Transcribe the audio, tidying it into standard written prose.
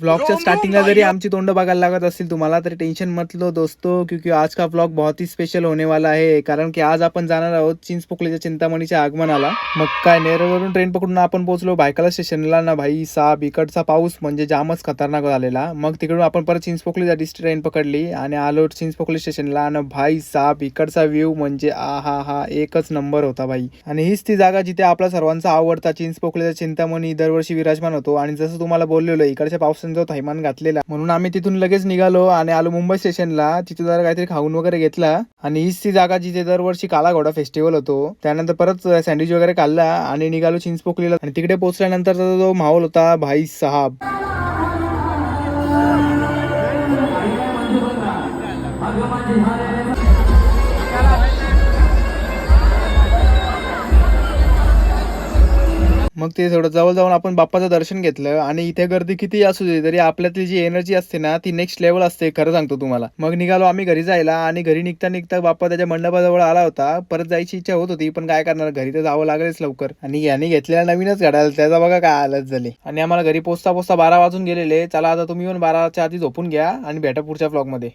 व्लॉगच्या स्टार्टिंगला जरी आमची तोंड बघायला लागत असतील तुम्हाला तरी टेंशन मत लो दोस्तों, क्योंकि आज का व्लॉग बहुत ही स्पेशल होने वाला है. कारण की आज आपण जाणार आहोत चिंचपोकलीच्या चिंतामणीच्या आगमनाला. मग काय नेरळवरून ट्रेन पकडून आपण पोहोचलो भायखळा स्टेशनला ना भाई साहेब. इकडचा पाऊस म्हणजे जामच खतरनाक झालेला. मग तिकडून आपण परत चिंचपोकलीसाठी ट्रेन पकडली आणि आलो चिंचपोकली स्टेशनला. आणि भाई साहेब इकडचा व्ह्यू म्हणजे हा हा एकच नंबर होता भाई. आणि हीच ती जागा जिथे आपला सर्वांचा आवडता चिंचपोकलीचा चिंतामणी दरवर्षी विराजमान होतो. आणि जसं तुम्हाला बोललेलो इकडच्या पावसाने जो थैमान घातलेला म्हणून आम्ही तिथून लगेच निघालो आणि आलो मुंबई स्टेशनला. तिथे जरा काहीतरी खाऊन वगैरे घेतला आणि हीच ती जागा जिथे दरवर्षी काला घोडा फेस्टिवल होतो. त्यानंतर परत सँडविच वगैरे खाल्ला आणि निघालो चिंचपोकलीला. आणि तिकडे पोहोचल्यानंतरचा जो माहोल होता भाई साहब. मग ते थोडं जवळ जाऊन आपण बाप्पाचं दर्शन घेतलं. आणि इथे गर्दी किती असू दे तरी आपल्यातली जी एनर्जी असते ना ती नेक्स्ट लेवल असते, खरं सांगतो तुम्हाला. मग निघालो आम्ही घरी जायला. आणि घरी निघता निघता बाप्पा त्याच्या मंडपाजवळ आला होता. परत जायची इच्छा होत होती पण काय करणार, घरी तर जावं लागेलच लवकर. आणि याने घेतलेला नवीनच घडायला त्याचा बघा काय हालत झाली. आणि आम्हाला घरी पोचता पोचता 12 वाजून गेलेले. चला आता तुम्ही पण 12च्या आधी झोपून घ्या आणि भेटा पुढच्या व्लॉग मध्ये.